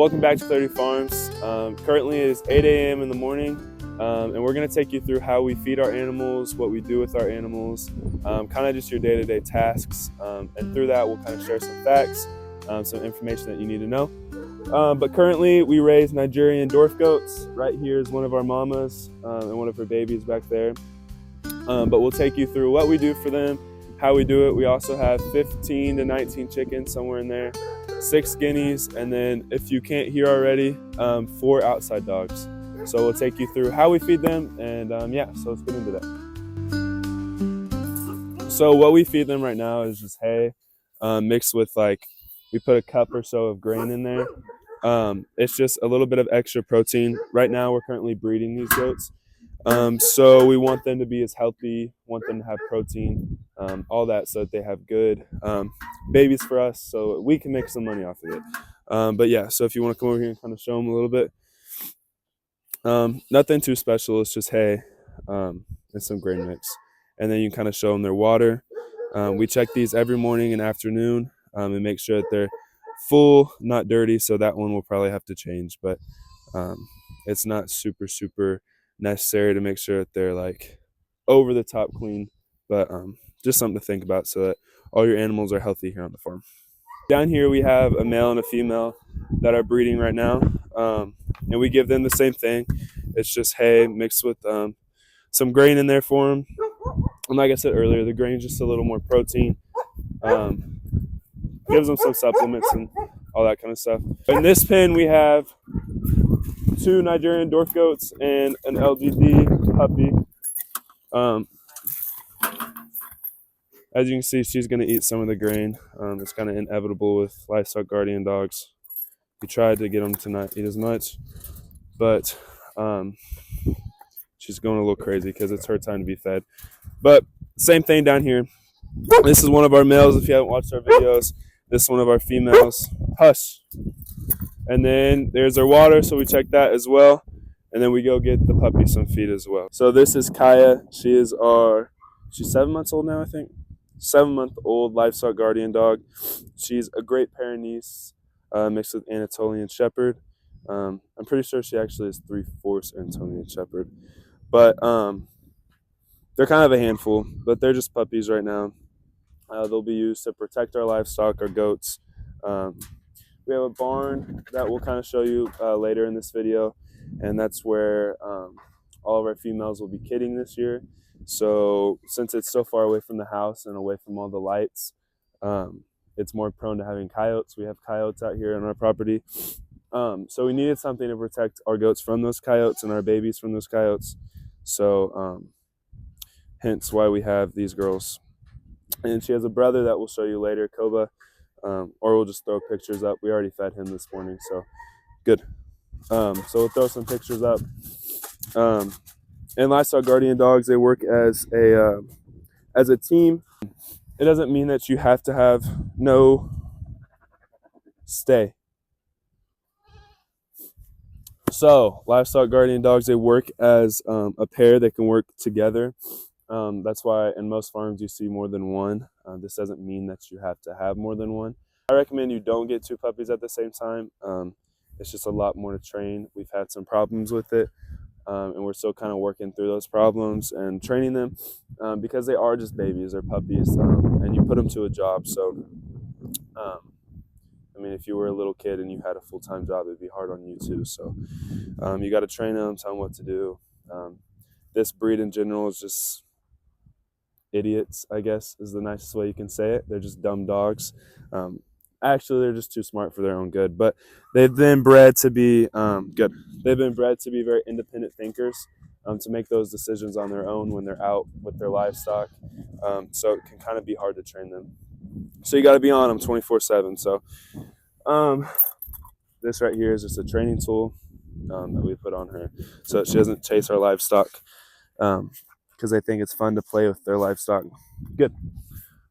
Welcome back to 30 Farms. Currently it is 8 a.m. in the morning, and we're going to take you through how we feed our animals, what we do with our animals, kind of just your day-to-day tasks, and through that we'll kind of share some facts, some information that you need to know. But currently we raise Nigerian dwarf goats. Right here is one of our mamas and one of her babies back there. But we'll take you through what we do for them, how we do it. We also have 15 to 19 chickens, somewhere in there, 6 guineas, and then if you can't hear already, 4 outside dogs. So we'll take you through how we feed them, and yeah, so let's get into that. So what we feed them right now is just hay, mixed with we put a cup or so of grain in there. It's just a little bit of extra protein. Right now we're currently breeding these goats. So we want them to be as healthy, want them to have protein, all that, so that they have good babies for us, so we can make some money off of it. But yeah, so if you want to come over here and kind of show them a little bit. Nothing too special, it's just hay and some grain mix. And then you kind of show them their water. We check these every morning and afternoon and make sure that they're full, not dirty, so that one will probably have to change, but it's not super necessary to make sure that they're over the top clean, but just something to think about so that all your animals are healthy here on the farm. Down here we have a male and a female that are breeding right now, and we give them the same thing. It's just hay mixed with some grain in there for them, and like I said earlier, the grain is just a little more protein, gives them some supplements and all that kind of stuff. In this pen we have 2 Nigerian dwarf goats and an LGD puppy. As you can see, she's going to eat some of the grain. It's kind of inevitable with livestock guardian dogs. We tried to get them to not eat as much, but she's going a little crazy because it's her time to be fed. But same thing down here. This is one of our males if you haven't watched our videos. This is one of our females. Hush. And then there's our water, so we check that as well. And then we go get the puppy some feed as well. So this is Kaya. She's 7 months old now, I think. 7-month-old livestock guardian dog. She's a Great Pyrenees mixed with Anatolian Shepherd. I'm pretty sure she actually is 3/4 Anatolian Shepherd. But they're kind of a handful, but they're just puppies right now. They'll be used to protect our livestock, our goats. We have a barn that we'll kind of show you later in this video, and that's where all of our females will be kidding this year. So since it's so far away from the house and away from all the lights, it's more prone to having coyotes. We have coyotes out here on our property. So we needed something to protect our goats from those coyotes and our babies from those coyotes. So hence why we have these girls. And she has a brother that we'll show you later, Koba, or we'll just throw pictures up. We already fed him this morning, so good. So we'll throw some pictures up. And livestock guardian dogs, they work as a team. It doesn't mean that you have to have stay. So livestock guardian dogs, they work as a pair. They can work together. That's why in most farms you see more than one. This doesn't mean that you have to have more than one. I recommend you don't get 2 puppies at the same time. It's just a lot more to train. We've had some problems with it, and we're still kind of working through those problems and training them because they are just babies. They're puppies, and you put them to a job. So, I mean, if you were a little kid and you had a full-time job, it'd be hard on you too. So you got to train them, tell them what to do. This breed in general is just idiots, I guess is the nicest way you can say it. They're just dumb dogs. Actually, they're just too smart for their own good, but they've been bred to be good. They've been bred to be very independent thinkers, to make those decisions on their own when they're out with their livestock. So it can kind of be hard to train them. So you got to be on them 24/7. So this right here is just a training tool that we put on her so that she doesn't chase our livestock, because they think it's fun to play with their livestock. Good.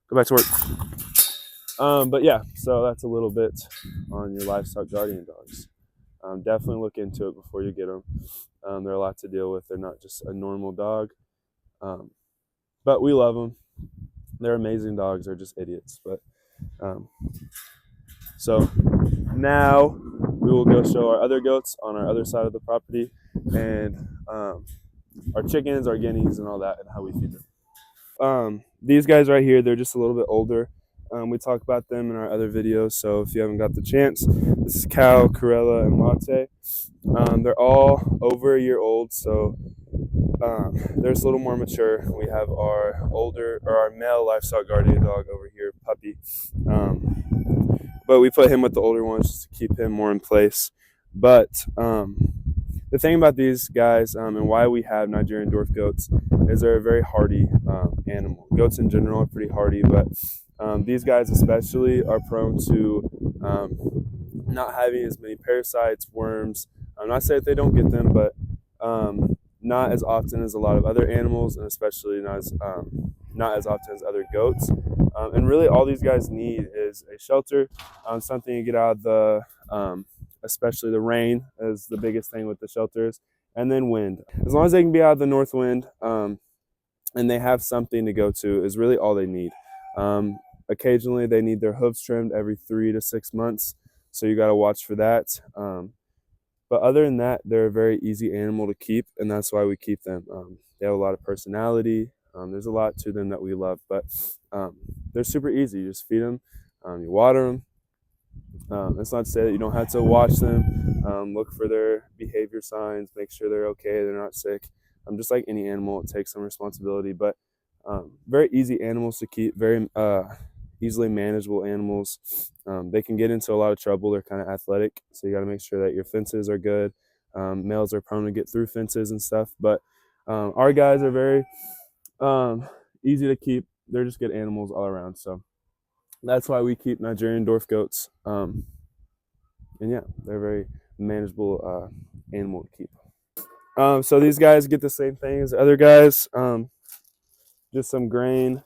Go back to work. But yeah, so that's a little bit on your livestock guardian dogs. Definitely look into it before you get them. They're a lot to deal with. They're not just a normal dog, but we love them. They're amazing dogs. They're just idiots. But so now we will go show our other goats on our other side of the property, and our chickens, our guineas, and all that, and how we feed them. These guys right here, they're just a little bit older. We talk about them in our other videos, so if you haven't got the chance, this is Cow, Corella, and Latte. They're all over a year old, so they're just a little more mature. We have our male livestock guardian dog over here, Puppy. But we put him with the older ones just to keep him more in place. But the thing about these guys and why we have Nigerian dwarf goats is they're a very hardy animal. Goats in general are pretty hardy, but these guys especially are prone to not having as many parasites, worms. I'm not saying that they don't get them, but not as often as a lot of other animals, and especially not as often as other goats. And really, all these guys need is a shelter, something to get out of the, especially the rain is the biggest thing with the shelters, and then wind. As long as they can be out of the north wind, and they have something to go to, is really all they need. Occasionally, they need their hooves trimmed every 3 to 6 months, so you got to watch for that. But other than that, they're a very easy animal to keep, and that's why we keep them. They have a lot of personality. There's a lot to them that we love, but they're super easy. You just feed them, you water them. It's not to say that you don't have to watch them, look for their behavior signs, make sure they're okay, they're not sick. Just like any animal, it takes some responsibility, but very easy animals to keep, very easily manageable animals. They can get into a lot of trouble. They're kind of athletic, so you got to make sure that your fences are good. Males are prone to get through fences and stuff, but our guys are very easy to keep. They're just good animals all around, so that's why we keep Nigerian dwarf goats. And yeah, they're a very manageable animal to keep. So these guys get the same thing as the other guys. Just some grain.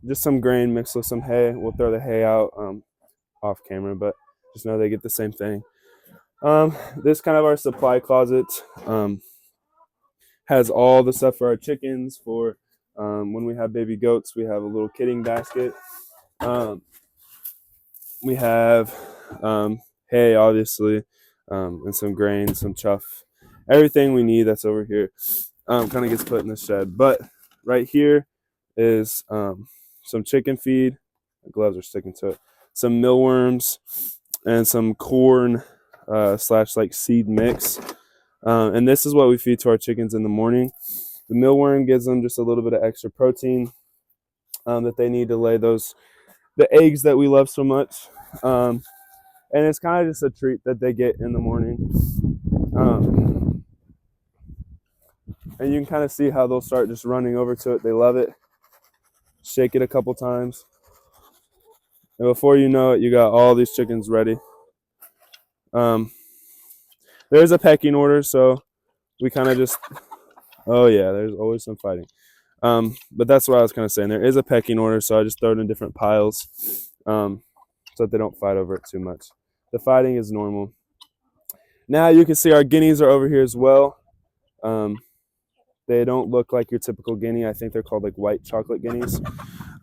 Just some grain mixed with some hay. We'll throw the hay out off camera, but just know they get the same thing. This kind of our supply closet. Has all the stuff for our chickens. For when we have baby goats, we have a little kidding basket. We have hay, obviously, and some grain, some chuff. Everything we need that's over here kind of gets put in the shed. But right here is some chicken feed. The gloves are sticking to it. Some mealworms and some corn slash like seed mix. And this is what we feed to our chickens in the morning. The mealworm gives them just a little bit of extra protein that they need to lay the eggs that we love so much. And it's kind of just a treat that they get in the morning. And you can kind of see how they'll start just running over to it. They love it. Shake it a couple times. And before you know it, you got all these chickens ready. There's a pecking order, so we kind of just, oh yeah, there's always some fighting. But that's what I was kind of saying. There is a pecking order, so I just throw it in different piles so that they don't fight over it too much. The fighting is normal. Now you can see our guineas are over here as well. They don't look like your typical guinea. I think they're called like white chocolate guineas.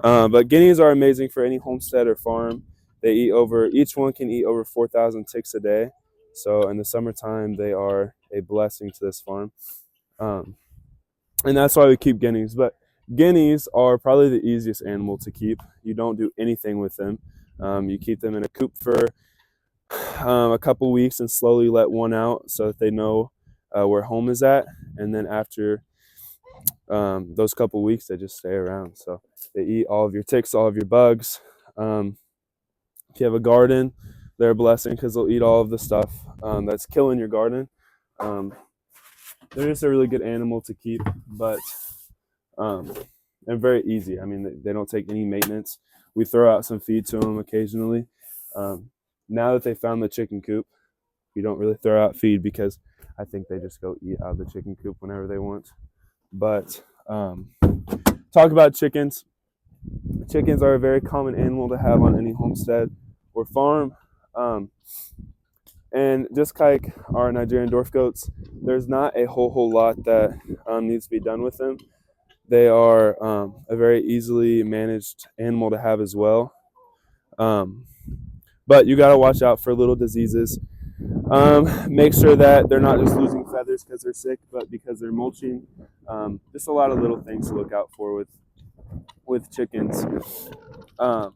But guineas are amazing for any homestead or farm. Each one can eat over 4,000 ticks a day. So in the summertime, they are a blessing to this farm. And that's why we keep guineas. But guineas are probably the easiest animal to keep. You don't do anything with them. You keep them in a coop for a couple weeks and slowly let one out so that they know where home is at. And then after those couple weeks, they just stay around. So they eat all of your ticks, all of your bugs. If you have a garden, they're a blessing because they'll eat all of the stuff that's killing your garden. They're just a really good animal to keep, but and very easy. I mean, they don't take any maintenance. We throw out some feed to them occasionally. Now that they found the chicken coop, we don't really throw out feed because I think they just go eat out of the chicken coop whenever they want. But talk about chickens. Chickens are a very common animal to have on any homestead or farm. And just like our Nigerian dwarf goats, there's not a whole lot that needs to be done with them. They are a very easily managed animal to have as well. but you got to watch out for little diseases. Make sure that they're not just losing feathers because they're sick, but because they're mulching. Just a lot of little things to look out for with chickens. Um,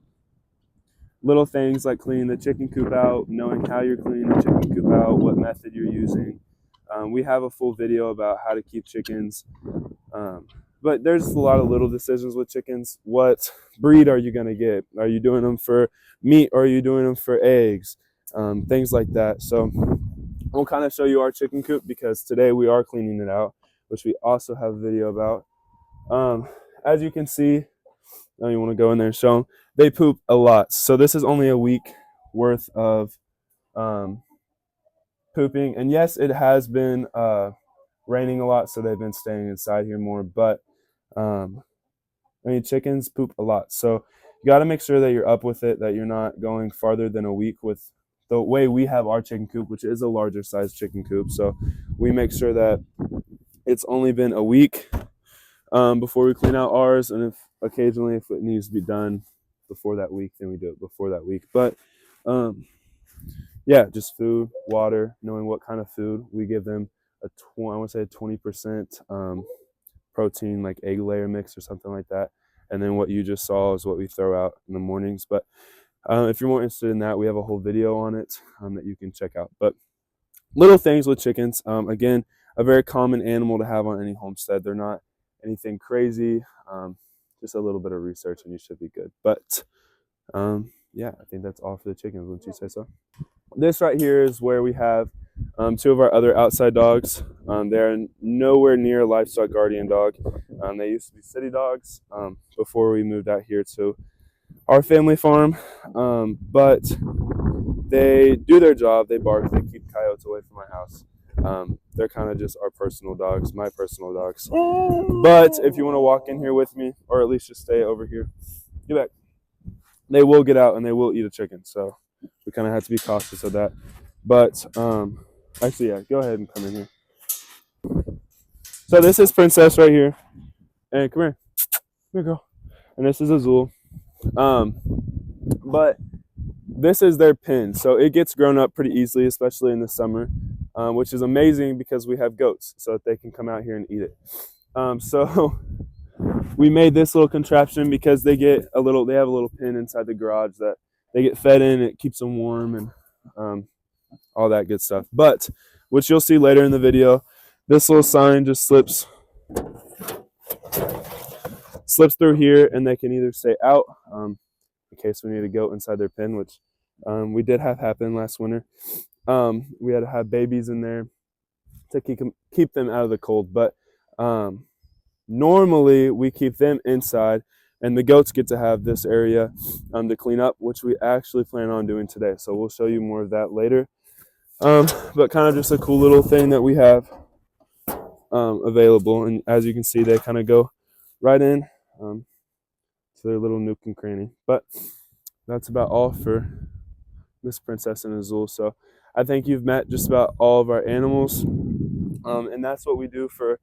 Little things like cleaning the chicken coop out, knowing how you're cleaning the chicken coop out, what method you're using. We have a full video about how to keep chickens. But there's a lot of little decisions with chickens. What breed are you going to get? Are you doing them for meat or are you doing them for eggs? Things like that. So we'll kind of show you our chicken coop because today we are cleaning it out, which we also have a video about. As you can see, now you want to go in there and show them, they poop a lot. So this is only a week worth of pooping. And yes, it has been raining a lot, so they've been staying inside here more. But chickens poop a lot. So you got to make sure that you're up with it, that you're not going farther than a week with the way we have our chicken coop, which is a larger size chicken coop. So we make sure that it's only been a week before we clean out ours. And if occasionally, if it needs to be done before that week, then we do it before that week. But yeah, just food, water, knowing what kind of food we give them. I want to say 20% protein, like egg layer mix or something like that. And then what you just saw is what we throw out in the mornings. But if you're more interested in that, we have a whole video on it that you can check out. But little things with chickens, again, a very common animal to have on any homestead. They're not anything crazy, just a little bit of research and you should be good. But yeah, I think that's all for the chickens. Wouldn't you say so? This right here is where we have two of our other outside dogs. They're nowhere near a livestock guardian dog. They used to be city dogs before we moved out here to our family farm. But they do their job. They bark. They keep coyotes away from our house. They're kind of just our personal dogs, my personal dogs. But if you want to walk in here with me, or at least just stay over here, get back. They will get out and they will eat a chicken. So we kind of have to be cautious of that. But actually, yeah, go ahead and come in here. So this is Princess right here. And come here, girl. And this is Azul. But this is their pen. So it gets grown up pretty easily, especially in the summer, which is amazing because we have goats so that they can come out here and eat it. So we made this little contraption because they have a little pen inside the garage that they get fed in. It keeps them warm and all that good stuff. But which you'll see later in the video, this little sign just slips through here and they can either stay out in case we need a goat inside their pen, which we did have happen last winter. We had to have babies in there to keep them out of the cold. But normally we keep them inside and the goats get to have this area to clean up, which we actually plan on doing today. So we'll show you more of that later. But kind of just a cool little thing that we have available. And as you can see, they kind of go right in to their little nook and cranny. But that's about all for Miss Princess and Azul. So I think you've met just about all of our animals. And that's what we do for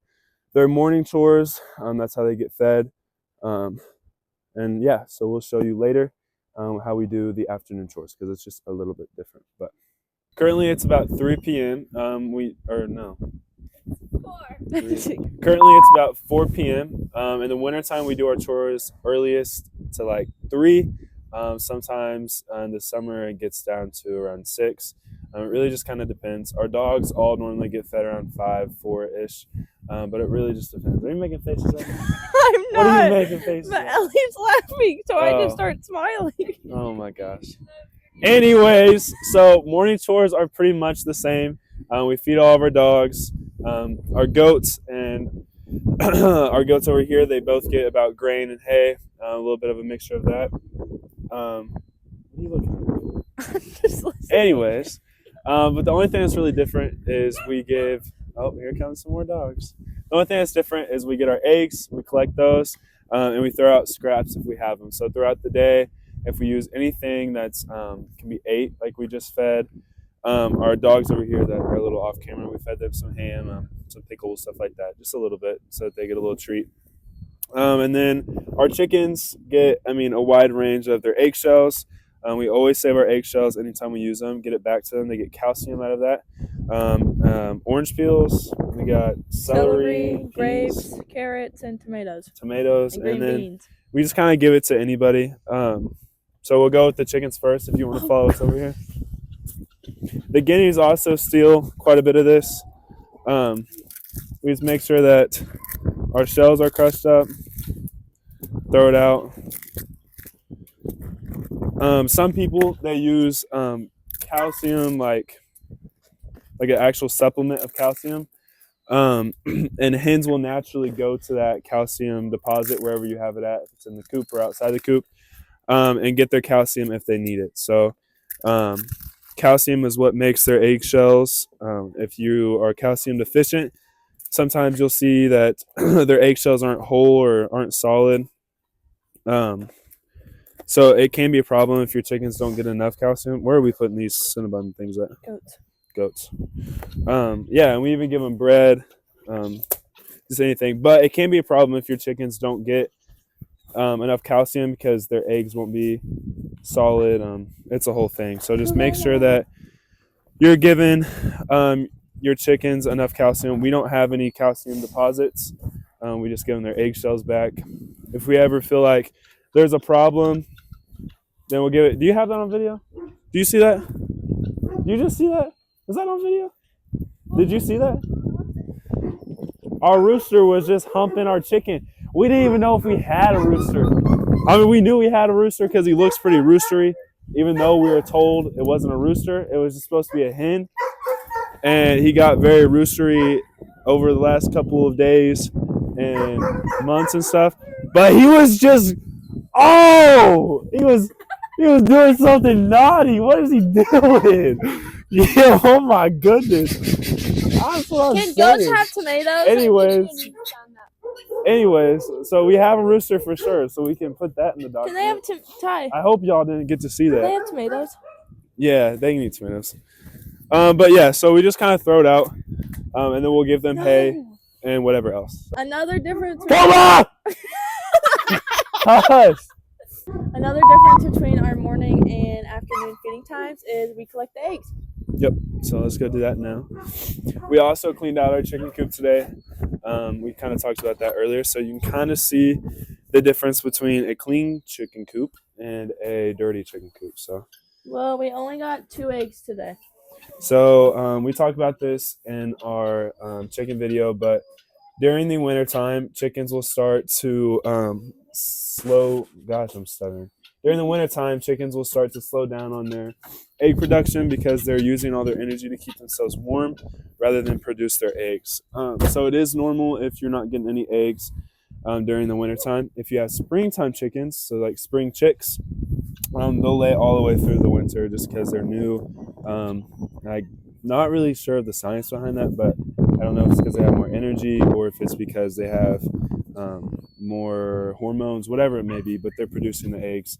their morning chores. That's how they get fed. And yeah, so we'll show you later how we do the afternoon chores because it's just a little bit different. But currently it's about 3 p.m. Currently it's about 4 p.m. In the wintertime, we do our chores earliest to like 3. Sometimes in the summer, it gets down to around 6. It really just kind of depends. Our dogs all normally get fed around 5, 4-ish. But it really just depends. Are you making faces at me? I'm not. What are you making faces But at? Ellie's laughing, so I just start smiling. Oh my gosh. Anyways, so morning chores are pretty much the same. We feed all of our dogs. Our goats and our goats over here, they both get about grain and hay, a little bit of a mixture of that. What are you looking at? Just listening. Anyways, but the only thing that's really different is we give, oh, here comes some more dogs. The only thing that's different is we get our eggs, we collect those, and we throw out scraps if we have them. So throughout the day, if we use anything that's can be ate, like we just fed our dogs over here that are a little off camera, we fed them some ham, some pickles, stuff like that, just a little bit so that they get a little treat. And then our chickens get, a wide range of their eggshells. We always save our eggshells anytime we use them. Get it back to them. They get calcium out of that. Orange peels. We got celery, grapes, peas, carrots, and tomatoes. tomatoes, And green then beans. we just kind of give it to anybody. So we'll go with the chickens first if you want to follow us over here. The guineas also steal quite a bit of this. We just make sure that our shells are crushed up, throw it out. Some people, they use calcium, like an actual supplement of calcium. And hens will naturally go to that calcium deposit wherever you have it at, if it's in the coop or outside the coop, and get their calcium if they need it. So calcium is what makes their eggshells. If you are calcium deficient, sometimes you'll see that their eggshells aren't whole or aren't solid. So it can be a problem if your chickens don't get enough calcium. Where are we putting these Cinnabon things at? Goats. Yeah, and we even give them bread, just anything. But it can be a problem if your chickens don't get enough calcium because their eggs won't be solid. It's a whole thing. So just make sure that you're giving your chickens enough calcium. We don't have any calcium deposits. We just give them their eggshells back. If we ever feel like there's a problem, then we'll give it. Do you have that on video? Do you see that? Do you just see that? Was that on video? Did you see that? Our rooster was just humping our chicken. We didn't even know if we had a rooster. I mean, we knew we had a rooster because he looks pretty roostery, even though we were told it wasn't a rooster. It was just supposed to be a hen. And he got very roostery over the last couple of days and months and stuff. But he was just, he was doing something naughty. What is he doing? Yeah, oh my goodness. That's what I'm Can saying. goats have tomatoes? Anyways, so we have a rooster for sure, so we can put that in the Can they document. have Ty? I hope y'all didn't get to see Can they that. have tomatoes? Yeah, they can eat tomatoes. But yeah, so we just kind of throw it out, and then we'll give them hay and whatever else. Another difference. Come on! Hush! Another difference between our morning and afternoon feeding times is we collect the eggs. Yep. So let's go do that now. We also cleaned out our chicken coop today. We kind of talked about that earlier, so you can kind of see the difference between a clean chicken coop and a dirty chicken coop. Well, we only got 2 eggs today. So we talked about this in our chicken video, but during the winter time, chickens will start to I'm stuttering. During the winter time, chickens will start to slow down on their egg production because they're using all their energy to keep themselves warm rather than produce their eggs. So it is normal if you're not getting any eggs during the winter time. If you have springtime chickens, so like spring chicks, they'll lay all the way through the winter just because they're new. I'm not really sure of the science behind that, but I don't know if it's because they have more energy or if it's because they have more hormones, whatever it may be, but they're producing the eggs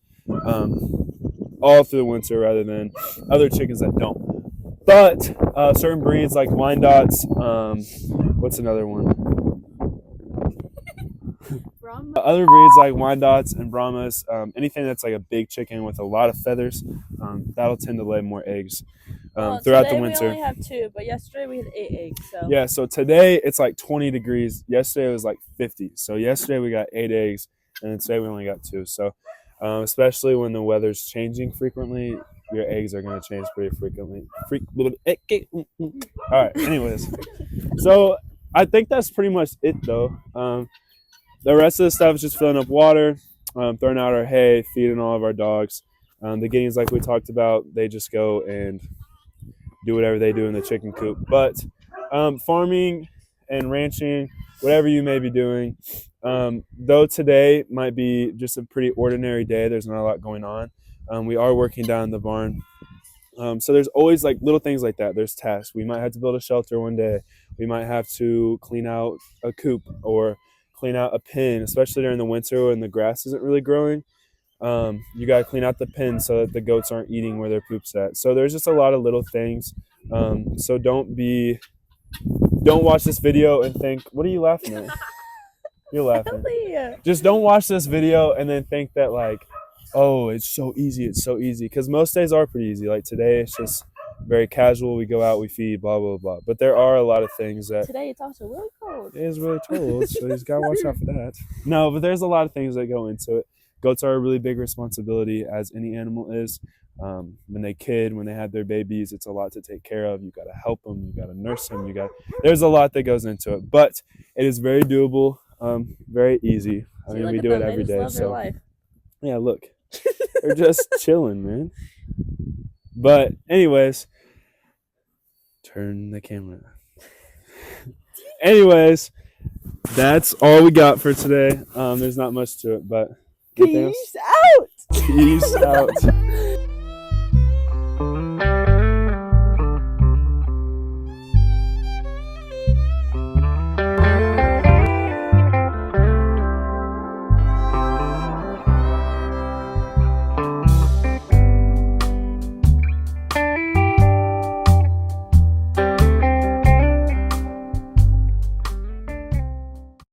all through the winter rather than other chickens that don't. But certain breeds like Wyandottes, what's another one? Other breeds like Wyandottes and Brahmas, anything that's like a big chicken with a lot of feathers, that'll tend to lay more eggs throughout the winter. We only have 2, but yesterday we had 8 eggs. So. Yeah, so today it's like 20 degrees. Yesterday it was like 50. So yesterday we got 8 eggs, and then today we only got 2. So especially when the weather's changing frequently, your eggs are going to change pretty frequently. All right, anyways. So I think that's pretty much it, though. The rest of the stuff is just filling up water, throwing out our hay, feeding all of our dogs. The guineas, like we talked about, they just go and do whatever they do in the chicken coop. But farming and ranching, whatever you may be doing, though today might be just a pretty ordinary day, there's not a lot going on. We are working down the barn. So there's always like little things like that. There's tasks. We might have to build a shelter one day. We might have to clean out a coop or clean out a pen, especially during the winter when the grass isn't really growing. You got to clean out the pen so that the goats aren't eating where their poop's at. So there's just a lot of little things. So don't watch this video and think, what are you laughing at? You're laughing. Just don't watch this video and then think that like Oh, it's so easy. It's so easy because most days are pretty easy. Like today, it's just very casual. We go out, we feed, blah blah blah. But there are a lot of things that Today it's also really cold. it is really cold, so you just gotta watch out for that. No, but there's a lot of things that go into it. Goats are a really big responsibility, as any animal is. When when they have their babies, it's a lot to take care of. You gotta help them, you gotta nurse them, There's a lot that goes into it, but it is very doable, very easy. I mean, Look we at do it them. They every just day. love their So life. yeah, look, they're just chilling, man. But anyways, turn the camera. Anyways, that's all we got for today. There's not much to it, but Peace out. peace out.